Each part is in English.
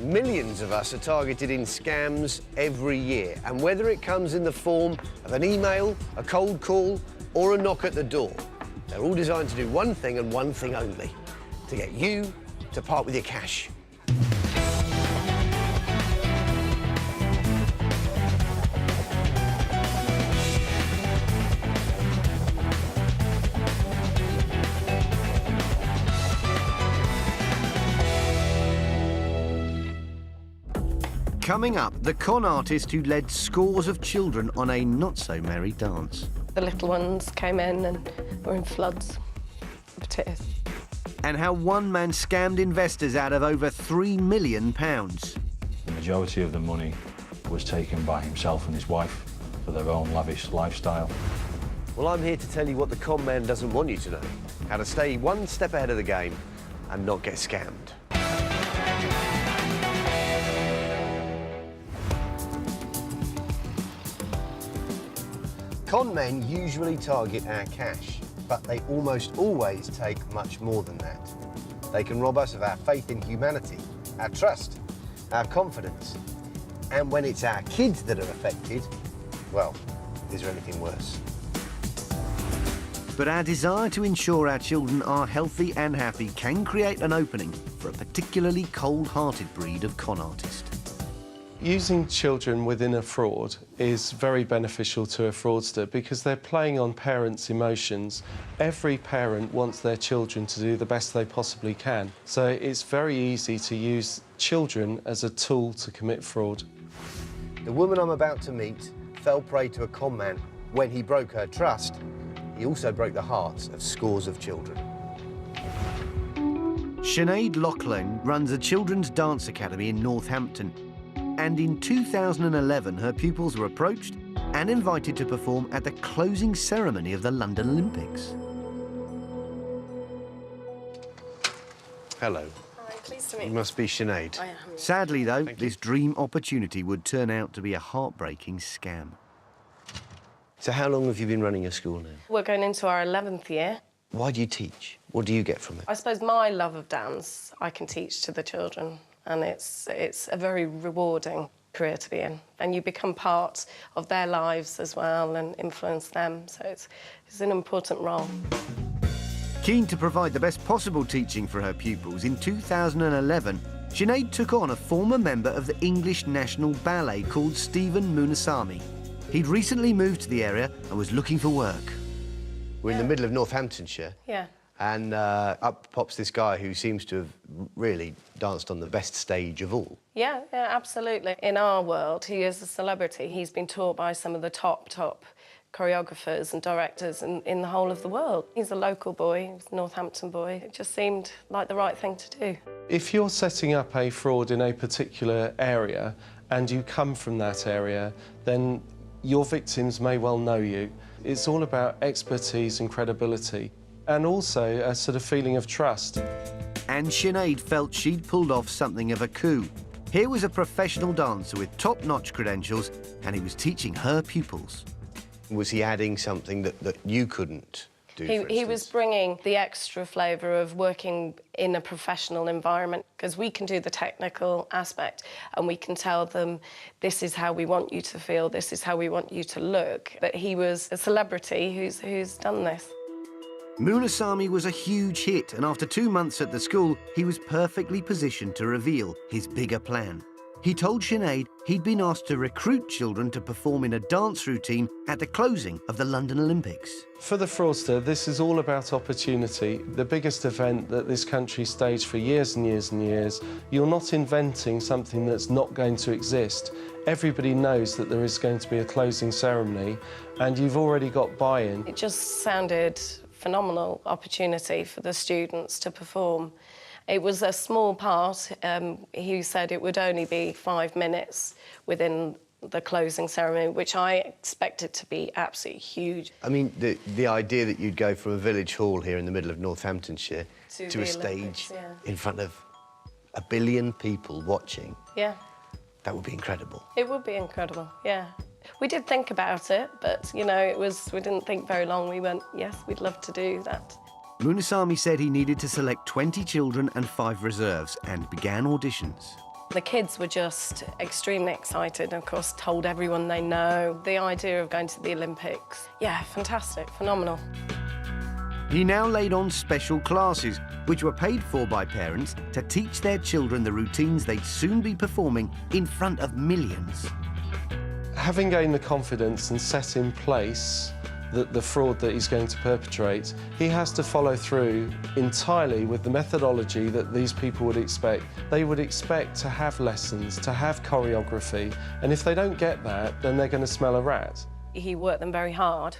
Millions of us are targeted in scams every year, and whether it comes in the form of an email, a cold call, or a knock at the door, they're all designed to do one thing and one thing only: to get you to part with your cash. Coming up, the con artist who led scores of children on a not-so-merry dance. The little ones came in and were in floods of tears. And how one man scammed investors out of over £3 million. The majority of the money was taken by himself and his wife for their own lavish lifestyle. Well, I'm here to tell you what the con man doesn't want you to know. How to stay one step ahead of the game and not get scammed. Con men usually target our cash, but they almost always take much more than that. They can rob us of our faith in humanity, our trust, our confidence. And when it's our kids that are affected, well, is there anything worse? But our desire to ensure our children are healthy and happy can create an opening for a particularly cold-hearted breed of con artist. Using children within a fraud is very beneficial to a fraudster because they're playing on parents' emotions. Every parent wants their children to do the best they possibly can. So it's very easy to use children as a tool to commit fraud. The woman I'm about to meet fell prey to a con man. When he broke her trust, he also broke the hearts of scores of children. Sinead Loughlin runs a children's dance academy in Northampton. And in 2011, her pupils were approached and invited to perform at the closing ceremony of the London Olympics. Hello. Hi, pleased to meet You you. must be Sinead. I am. Sadly, though, this dream opportunity would turn out to be a heartbreaking scam. So how long have you been running your school now? We're going into our 11th year. Why do you teach? What do you get from it? I suppose my love of dance I can teach to the children, and it's a very rewarding career to be in. And you become part of their lives as well and influence them, so it's an important role. Keen to provide the best possible teaching for her pupils, in 2011, Sinead took on a former member of the English National Ballet called Stephen Munasamy. He'd recently moved to the area and was looking for work. We're in the middle of Northamptonshire. Yeah. And up pops this guy who seems to have really danced on the best stage of all. Yeah, absolutely. In our world, he is a celebrity. He's been taught by some of the top choreographers and directors in the whole of the world. He's a local boy, he's a Northampton boy. It just seemed like the right thing to do. If you're setting up a fraud in a particular area and you come from that area, then your victims may well know you. It's all about expertise and credibility, and also a sort of feeling of trust. And Sinead felt she'd pulled off something of a coup. Here was a professional dancer with top-notch credentials, and he was teaching her pupils. Was he adding something that you couldn't do, for instance? He was bringing the extra flavour of working in a professional environment, because we can do the technical aspect and we can tell them, this is how we want you to feel, this is how we want you to look. But he was a celebrity who's done this. Munasamy was a huge hit, and after 2 months at the school, he was perfectly positioned to reveal his bigger plan. He told Sinead he'd been asked to recruit children to perform in a dance routine at the closing of the London Olympics. For the fraudster, this is all about opportunity. The biggest event that this country staged for years and years and years. You're not inventing something that's not going to exist. Everybody knows that there is going to be a closing ceremony, and you've already got buy-in. It just sounded phenomenal opportunity for the students to perform. It was a small part. He said it would only be 5 minutes within the closing ceremony, which I expected to be absolutely huge. I mean, the idea that you'd go from a village hall here in the middle of Northamptonshire to a stage in front of 1 billion people watching. Yeah. That would be incredible. It would be incredible, yeah. We did think about it, but, you know, we didn't think very long. We went, yes, we'd love to do that. Munasamy said he needed to select 20 children and 5 reserves and began auditions. The kids were just extremely excited and, of course, told everyone they know. The idea of going to the Olympics, yeah, fantastic, phenomenal. He now laid on special classes, which were paid for by parents to teach their children the routines they'd soon be performing in front of millions. Having gained the confidence and set in place the fraud that he's going to perpetrate, he has to follow through entirely with the methodology that these people would expect. They would expect to have lessons, to have choreography, and if they don't get that, then they're going to smell a rat. He worked them very hard.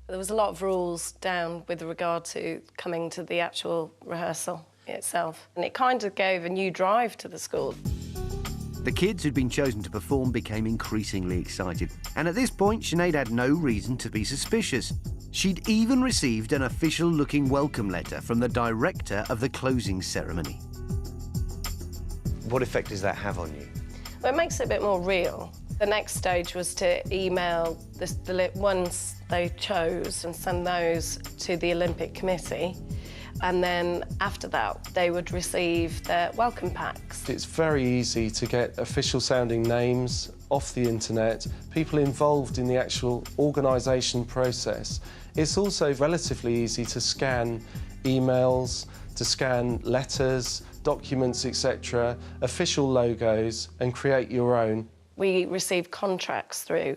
There was a lot of rules down with regard to coming to the actual rehearsal itself, and it kind of gave a new drive to the school. The kids who'd been chosen to perform became increasingly excited, and at this point, Sinead had no reason to be suspicious. She'd even received an official-looking welcome letter from the director of the closing ceremony. What effect does that have on you? Well, it makes it a bit more real. The next stage was to email the ones they chose and send those to the Olympic Committee. And then after that, they would receive their welcome packs. It's very easy to get official-sounding names off the internet, people involved in the actual organisation process. It's also relatively easy to scan emails, to scan letters, documents, etc., official logos, and create your own. We received contracts through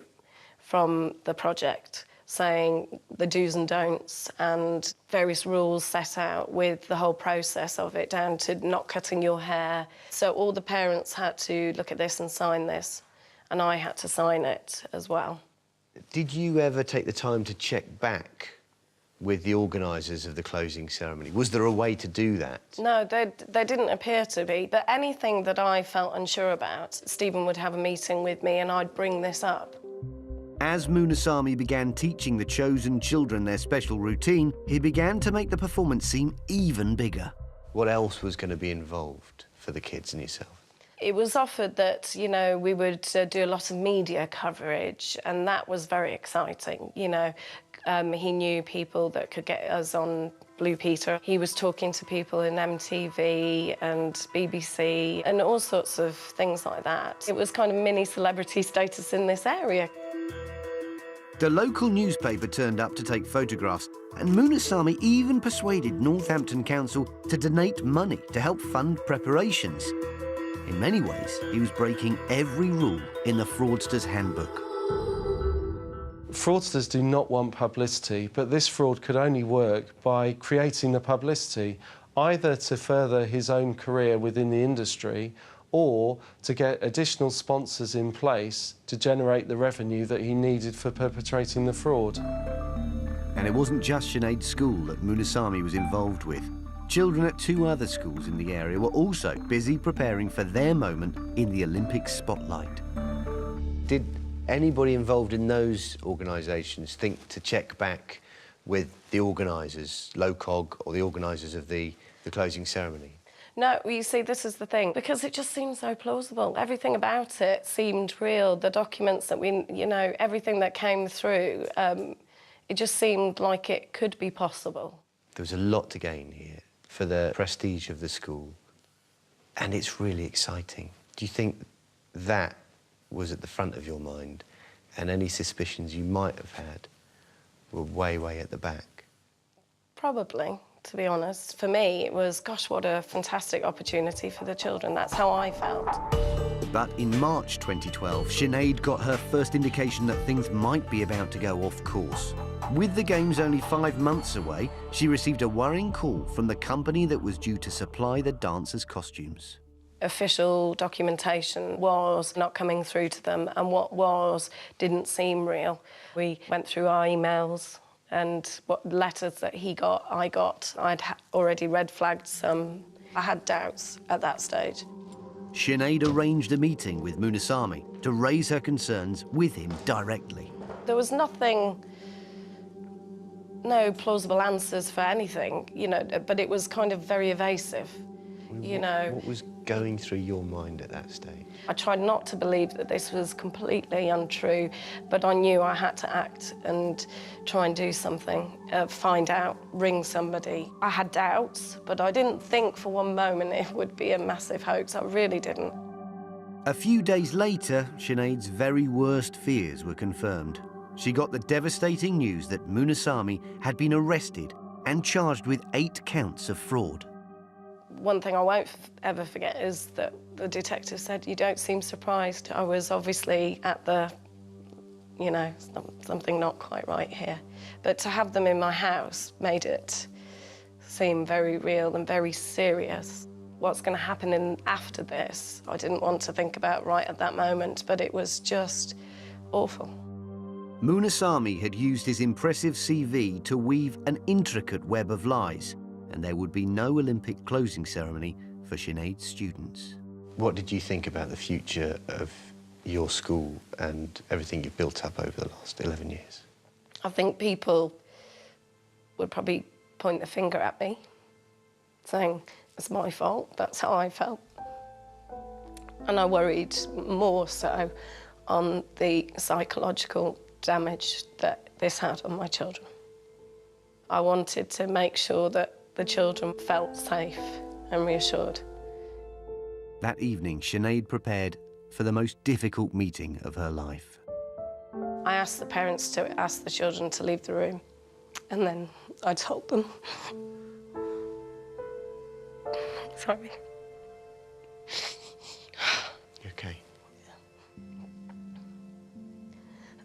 from the project saying the do's and don'ts and various rules set out with the whole process of it, down to not cutting your hair. So all the parents had to look at this and sign this, and I had to sign it as well. Did you ever take the time to check back with the organisers of the closing ceremony? Was there a way to do that? No, there didn't appear to be, but anything that I felt unsure about, Stephen would have a meeting with me and I'd bring this up. As Munasamy began teaching the chosen children their special routine, he began to make the performance seem even bigger. What else was going to be involved for the kids and yourself? It was offered that, you know, we would do a lot of media coverage, and that was very exciting, you know. He knew people that could get us on Blue Peter. He was talking to people in MTV and BBC and all sorts of things like that. It was kind of mini celebrity status in this area. The local newspaper turned up to take photographs, and Munasamy even persuaded Northampton Council to donate money to help fund preparations. In many ways, he was breaking every rule in the fraudster's handbook. Fraudsters do not want publicity, but this fraud could only work by creating the publicity, either to further his own career within the industry or to get additional sponsors in place to generate the revenue that he needed for perpetrating the fraud. And it wasn't just Sinead's school that Munasamy was involved with. Children at 2 other schools in the area were also busy preparing for their moment in the Olympic spotlight. Did anybody involved in those organisations think to check back with the organisers, LOCOG, or the organisers of the closing ceremony? No, you see, this is the thing, because it just seemed so plausible. Everything about it seemed real. The documents that we, you know, everything that came through, it just seemed like it could be possible. There was a lot to gain here for the prestige of the school, and it's really exciting. Do you think that was at the front of your mind, and any suspicions you might have had were way, way at the back? Probably, to be honest. For me, it was, gosh, what a fantastic opportunity for the children. That's how I felt. But in March 2012, Sinead got her first indication that things might be about to go off course. With the Games only 5 months away, she received a worrying call from the company that was due to supply the dancers' costumes. Official documentation was not coming through to them, and what was didn't seem real. We went through our emails, and what letters that he got, I got. I'd already red flagged some. I had doubts at that stage. Sinead arranged a meeting with Munasamy to raise her concerns with him directly. There was nothing, no plausible answers for anything, you know, but it was kind of very evasive, you know. What was going through your mind at that stage? I tried not to believe that this was completely untrue, but I knew I had to act and try and do something, find out, ring somebody. I had doubts, but I didn't think for one moment it would be a massive hoax. I really didn't. A few days later, Sinead's very worst fears were confirmed. She got the devastating news that Munasamy had been arrested and charged with 8 counts of fraud. One thing I won't ever forget is that the detective said, "You don't seem surprised." I was obviously at the, you know, something not quite right here. But to have them in my house made it seem very real and very serious. What's going to happen after this, I didn't want to think about right at that moment, but it was just awful. Munasamy had used his impressive CV to weave an intricate web of lies, and there would be no Olympic closing ceremony for Sinead's students. What did you think about the future of your school and everything you've built up over the last 11 years? I think people would probably point the finger at me, saying it's my fault. That's how I felt. And I worried more so on the psychological damage that this had on my children. I wanted to make sure that the children felt safe and reassured. That evening, Sinead prepared for the most difficult meeting of her life. I asked the parents to ask the children to leave the room, and then I told them. Sorry. You okay?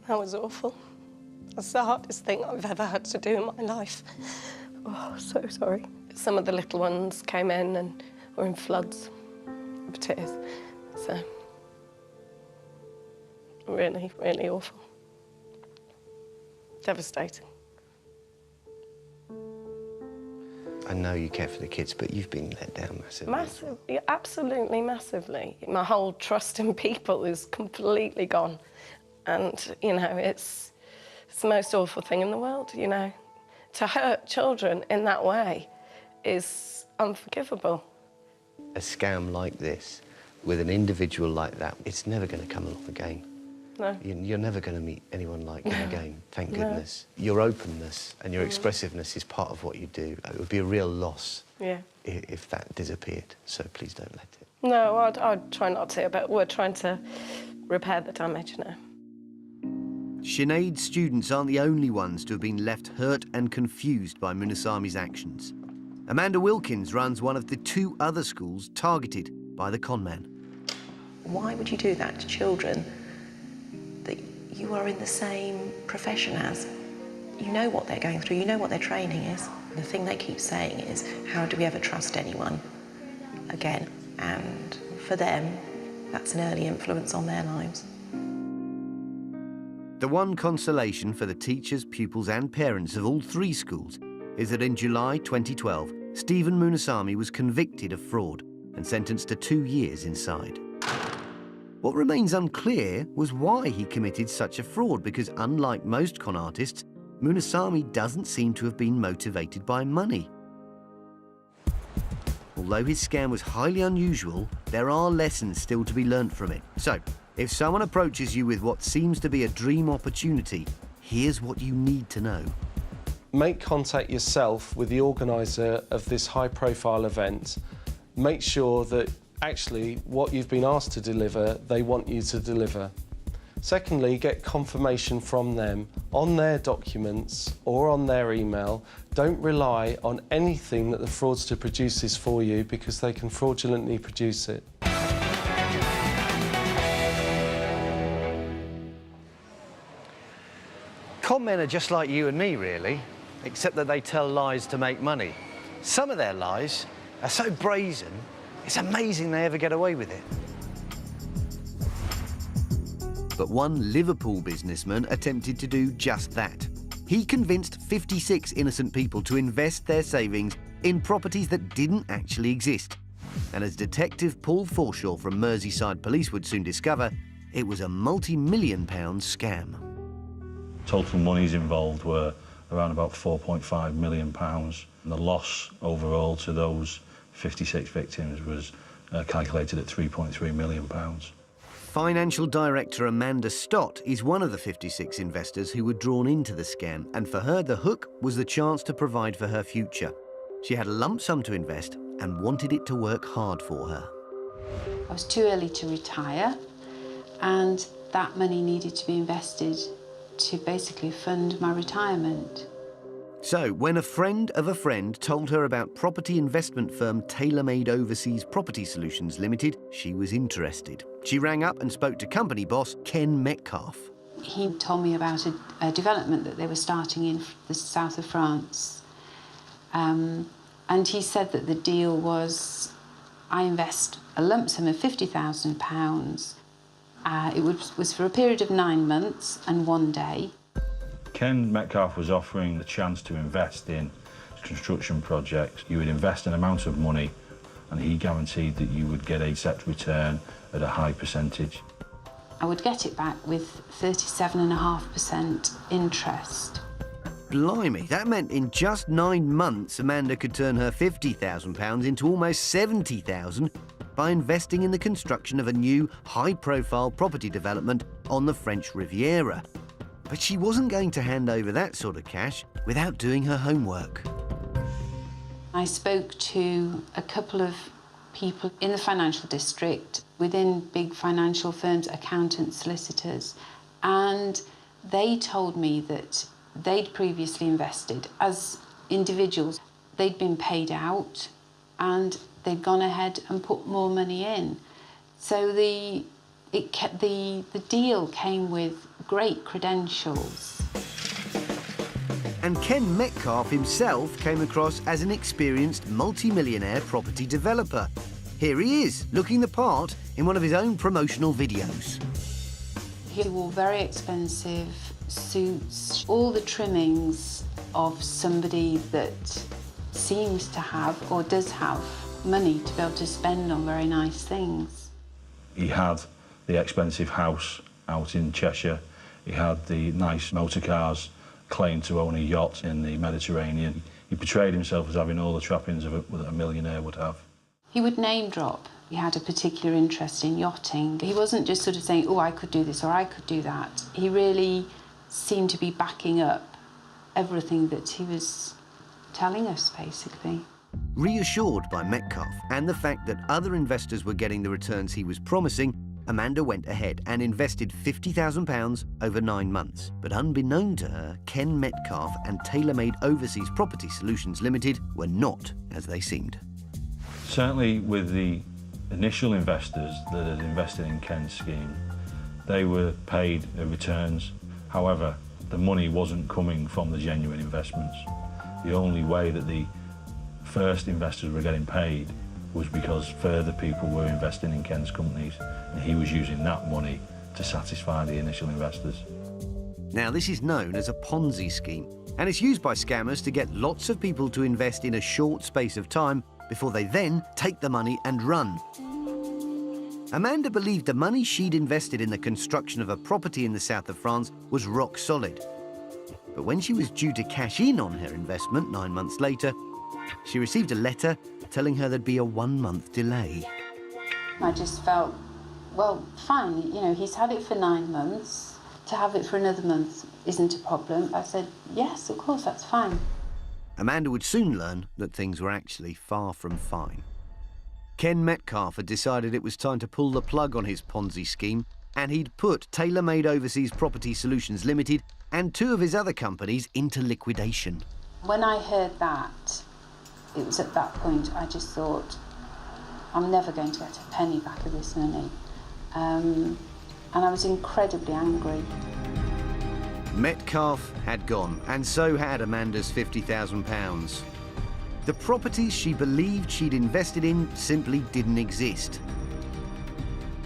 That was awful. That's the hardest thing I've ever had to do in my life. Oh, so sorry. Some of the little ones came in and were in floods of tears. So, really, really awful. Devastating. I know you care for the kids, but you've been let down massively. Massively, absolutely massively. My whole trust in people is completely gone. And, you know, it's the most awful thing in the world, you know. To hurt children in that way is unforgivable. A scam like this, with an individual like that, it's never going to come along again. No. You're never going to meet anyone like him again, thank goodness. Your openness and your expressiveness is part of what you do. It would be a real loss if that disappeared, so please don't let it. No, I'd try not to, but we're trying to repair the damage now. Sinead's students aren't the only ones to have been left hurt and confused by Munasamy's actions. Amanda Wilkins runs one of the 2 other schools targeted by the conman. Why would you do that to children that you are in the same profession as? You know what they're going through, you know what their training is. The thing they keep saying is, how do we ever trust anyone again? And for them, that's an early influence on their lives. The one consolation for the teachers, pupils and parents of all 3 schools is that in July 2012, Stephen Munasamy was convicted of fraud and sentenced to 2 years inside. What remains unclear was why he committed such a fraud, because unlike most con artists, Munasamy doesn't seem to have been motivated by money. Although his scam was highly unusual, there are lessons still to be learnt from it. So, if someone approaches you with what seems to be a dream opportunity, here's what you need to know. Make contact yourself with the organiser of this high-profile event. Make sure that actually what you've been asked to deliver, they want you to deliver. Secondly, get confirmation from them on their documents or on their email. Don't rely on anything that the fraudster produces for you, because they can fraudulently produce it. Con men are just like you and me, really, except that they tell lies to make money. Some of their lies are so brazen, it's amazing they ever get away with it. But one Liverpool businessman attempted to do just that. He convinced 56 innocent people to invest their savings in properties that didn't actually exist. And as Detective Paul Forshaw from Merseyside Police would soon discover, it was a multi-million-pound scam. Total monies involved were around about £4.5 million. The loss overall to those 56 victims was calculated at £3.3 million. Financial director Amanda Stott is one of the 56 investors who were drawn into the scam, and for her the hook was the chance to provide for her future. She had a lump sum to invest and wanted it to work hard for her. I was too early to retire, and that money needed to be invested to basically fund my retirement. So, when a friend of a friend told her about property investment firm Tailor-Made Overseas Property Solutions Limited, she was interested. She rang up and spoke to company boss Ken Metcalfe. He told me about a development that they were starting in the south of France. And he said that the deal was, I invest a lump sum of £50,000. It was for a period of 9 months and 1 day. Ken Metcalfe was offering the chance to invest in construction projects. You would invest an amount of money and he guaranteed that you would get a set return at a high percentage. I would get it back with 37.5% interest. Blimey, that meant in just 9 months, Amanda could turn her £50,000 into almost £70,000 by investing in the construction of a new, high-profile property development on the French Riviera. But she wasn't going to hand over that sort of cash without doing her homework. I spoke to a couple of people in the financial district, within big financial firms, accountants, solicitors, and they told me that they'd previously invested as individuals. They'd been paid out and they'd gone ahead and put more money in. So the deal came with great credentials. And Ken Metcalfe himself came across as an experienced multi-millionaire property developer. Here he is, looking the part in one of his own promotional videos. He wore very expensive suits, all the trimmings of somebody that seems to have or does have money to be able to spend on very nice things. He had the expensive house out in Cheshire. He had the nice motor cars, claimed to own a yacht in the Mediterranean. He portrayed himself as having all the trappings of that a millionaire would have. He would name drop. He had a particular interest in yachting. He wasn't just sort of saying, oh, I could do this or I could do that. He really seemed to be backing up everything that he was telling us, basically. Reassured by Metcalfe and the fact that other investors were getting the returns he was promising, Amanda went ahead and invested £50,000 over 9 months. But unbeknown to her, Ken Metcalfe and Tailor-Made Overseas Property Solutions Limited were not as they seemed. Certainly with the initial investors that had invested in Ken's scheme, they were paid returns. However, the money wasn't coming from the genuine investments. The only way that the first investors were getting paid was because further people were investing in Ken's companies, and he was using that money to satisfy the initial investors. Now, this is known as a Ponzi scheme, and it's used by scammers to get lots of people to invest in a short space of time before they then take the money and run. Amanda believed the money she'd invested in the construction of a property in the south of France was rock solid. But when she was due to cash in on her investment 9 months later, she received a letter telling her there'd be a 1-month delay. I just felt, well, fine, you know, he's had it for 9 months. To have it for another month isn't a problem. I said, yes, of course, that's fine. Amanda would soon learn that things were actually far from fine. Ken Metcalfe had decided it was time to pull the plug on his Ponzi scheme, and he'd put Tailor-Made Overseas Property Solutions Limited and 2 of his other companies into liquidation. When I heard that, it was at that point I just thought, I'm never going to get a penny back of this money. And I was incredibly angry. Metcalfe had gone, and so had Amanda's £50,000. The properties she believed she'd invested in simply didn't exist.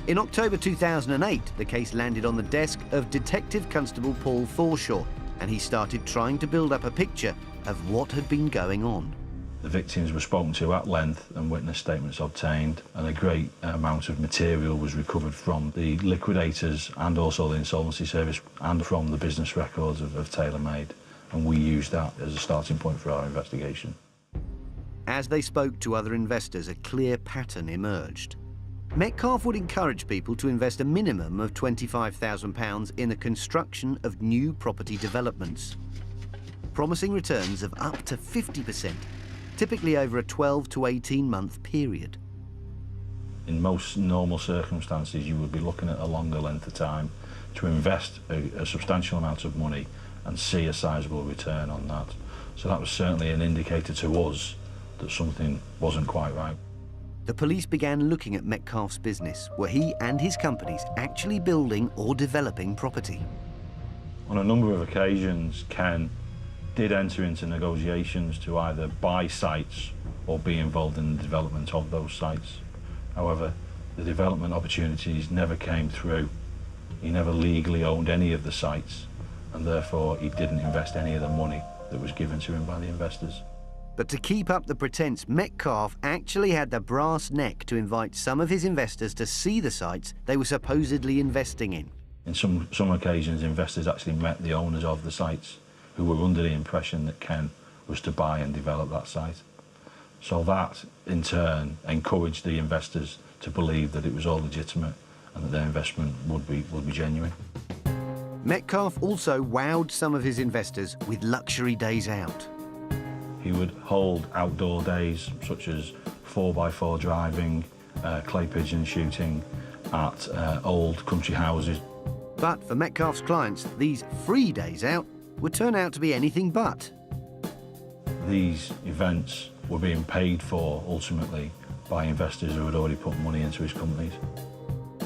In October 2008, the case landed on the desk of Detective Constable Paul Forshaw, and he started trying to build up a picture of what had been going on. The victims were spoken to at length and witness statements obtained, and a great amount of material was recovered from the liquidators and also the insolvency service and from the business records of Tailor-Made, and we used that as a starting point for our investigation. As they spoke to other investors, a clear pattern emerged. Metcalfe would encourage people to invest a minimum of £25,000 in the construction of new property developments, promising returns of up to 50%, typically over a 12 to 18-month period. In most normal circumstances, you would be looking at a longer length of time to invest a substantial amount of money and see a sizable return on that. So that was certainly an indicator to us that something wasn't quite right. The police began looking at Metcalfe's business. Were he and his companies actually building or developing property? On a number of occasions, Ken did enter into negotiations to either buy sites or be involved in the development of those sites. However, the development opportunities never came through. He never legally owned any of the sites, and therefore he didn't invest any of the money that was given to him by the investors. But to keep up the pretense, Metcalfe actually had the brass neck to invite some of his investors to see the sites they were supposedly investing in. In some occasions, investors actually met the owners of the sites who were under the impression that Ken was to buy and develop that site. So that, in turn, encouraged the investors to believe that it was all legitimate and that their investment would be genuine. Metcalfe also wowed some of his investors with luxury days out. He would hold outdoor days such as 4x4 driving, clay pigeon shooting at old country houses. But for Metcalfe's clients, these free days out would turn out to be anything but. These events were being paid for, ultimately, by investors who had already put money into his companies.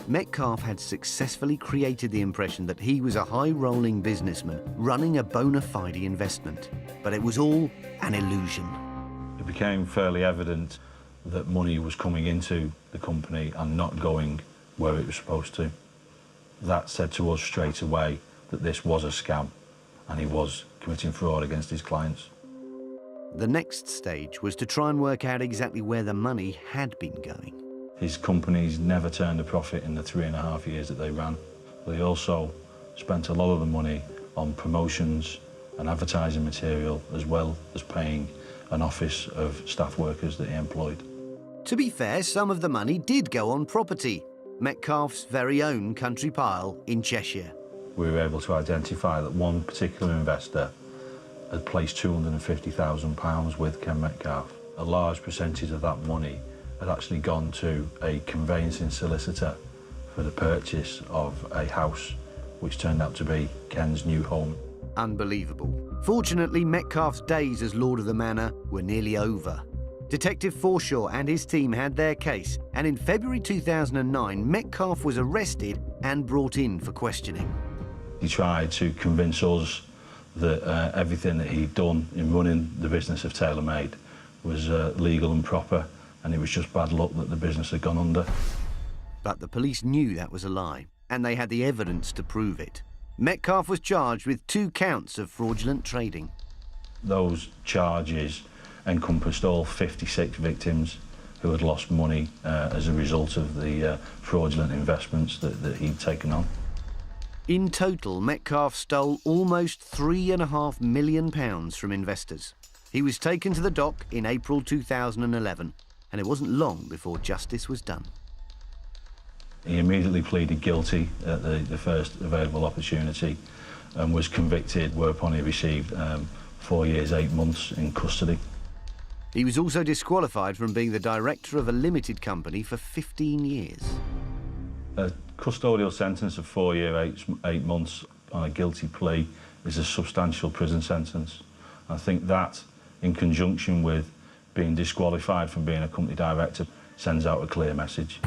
Metcalfe had successfully created the impression that he was a high-rolling businessman running a bona fide investment. But it was all an illusion. It became fairly evident that money was coming into the company and not going where it was supposed to. That said to us straight away that this was a scam and he was committing fraud against his clients. The next stage was to try and work out exactly where the money had been going. His companies never turned a profit in the 3.5 years that they ran. They also spent a lot of the money on promotions and advertising material, as well as paying an office of staff workers that he employed. To be fair, some of the money did go on property, Metcalfe's very own country pile in Cheshire. We were able to identify that one particular investor had placed £250,000 with Ken Metcalfe. A large percentage of that money had actually gone to a conveyancing solicitor for the purchase of a house, which turned out to be Ken's new home. Unbelievable. Fortunately, Metcalfe's days as Lord of the Manor were nearly over. Detective Forshaw and his team had their case, and in February 2009, Metcalfe was arrested and brought in for questioning. He tried to convince us that everything that he'd done in running the business of TaylorMade was legal and proper, and it was just bad luck that the business had gone under. But the police knew that was a lie, and they had the evidence to prove it. Metcalfe was charged with 2 counts of fraudulent trading. Those charges encompassed all 56 victims who had lost money as a result of the fraudulent investments that he'd taken on. In total, Metcalfe stole almost £3.5 million from investors. He was taken to the dock in April 2011, and it wasn't long before justice was done. He immediately pleaded guilty at the first available opportunity and was convicted, whereupon he received 4 years, 8 months in custody. He was also disqualified from being the director of a limited company for 15 years. A custodial sentence of 4 years, 8 months on a guilty plea is a substantial prison sentence. I think that, in conjunction with being disqualified from being a company director, sends out a clear message.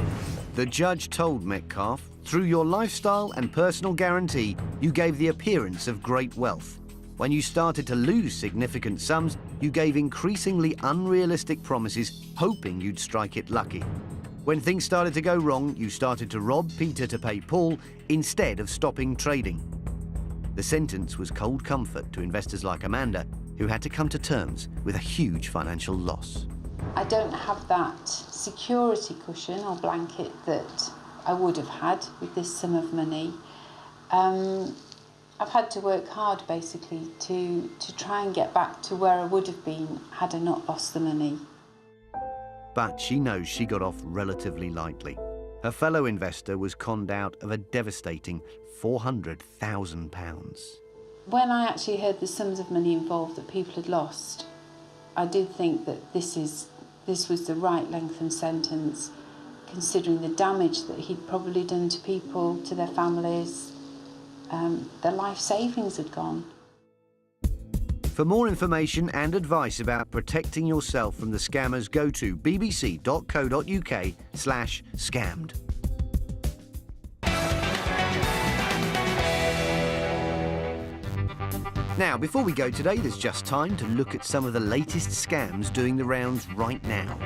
The judge told Metcalfe, through your lifestyle and personal guarantee, you gave the appearance of great wealth. When you started to lose significant sums, you gave increasingly unrealistic promises, hoping you'd strike it lucky. When things started to go wrong, you started to rob Peter to pay Paul instead of stopping trading. The sentence was cold comfort to investors like Amanda, who had to come to terms with a huge financial loss. I don't have that security cushion or blanket that I would have had with this sum of money. I've had to work hard, basically, to try and get back to where I would have been had I not lost the money. But she knows she got off relatively lightly. Her fellow investor was conned out of a devastating £400,000. When I actually heard the sums of money involved that people had lost, I did think that this was the right length of sentence, considering the damage that he'd probably done to people, to their families. Their life savings had gone. For more information and advice about protecting yourself from the scammers, go to bbc.co.uk/scammed. Now, before we go today, there's just time to look at some of the latest scams doing the rounds right now.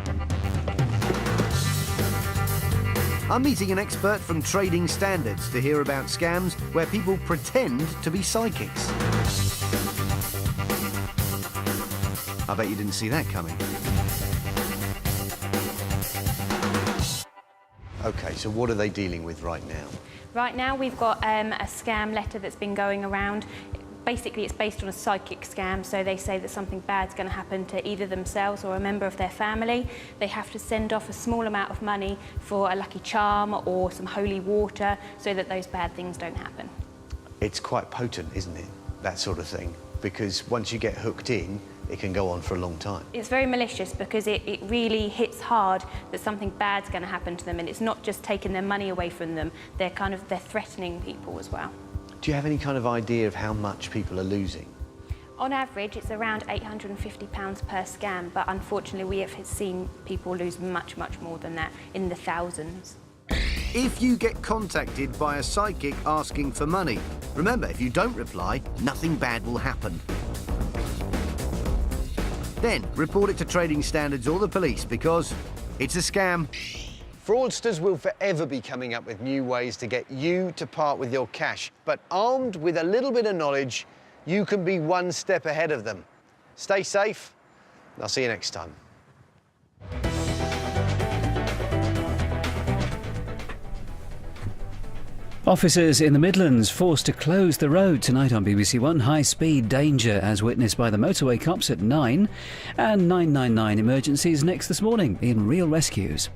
I'm meeting an expert from Trading Standards to hear about scams where people pretend to be psychics. I bet you didn't see that coming. OK, so what are they dealing with right now? Right now we've got a scam letter that's been going around. Basically, it's based on a psychic scam, so they say that something bad's going to happen to either themselves or a member of their family. They have to send off a small amount of money for a lucky charm or some holy water so that those bad things don't happen. It's quite potent, isn't it, that sort of thing? Because once you get hooked in, it can go on for a long time. It's very malicious because it really hits hard that something bad's going to happen to them, and it's not just taking their money away from them, they're threatening people as well. Do you have any kind of idea of how much people are losing? On average, it's around £850 per scam, but unfortunately we have seen people lose much, much more than that, in the thousands. If you get contacted by a psychic asking for money, remember, if you don't reply, nothing bad will happen. Then report it to Trading Standards or the police because it's a scam. Fraudsters will forever be coming up with new ways to get you to part with your cash. But armed with a little bit of knowledge, you can be one step ahead of them. Stay safe, and I'll see you next time. Officers in the Midlands forced to close the road tonight on BBC One. High-speed danger as witnessed by the motorway cops at 9. And 999 emergencies next this morning in Real Rescues.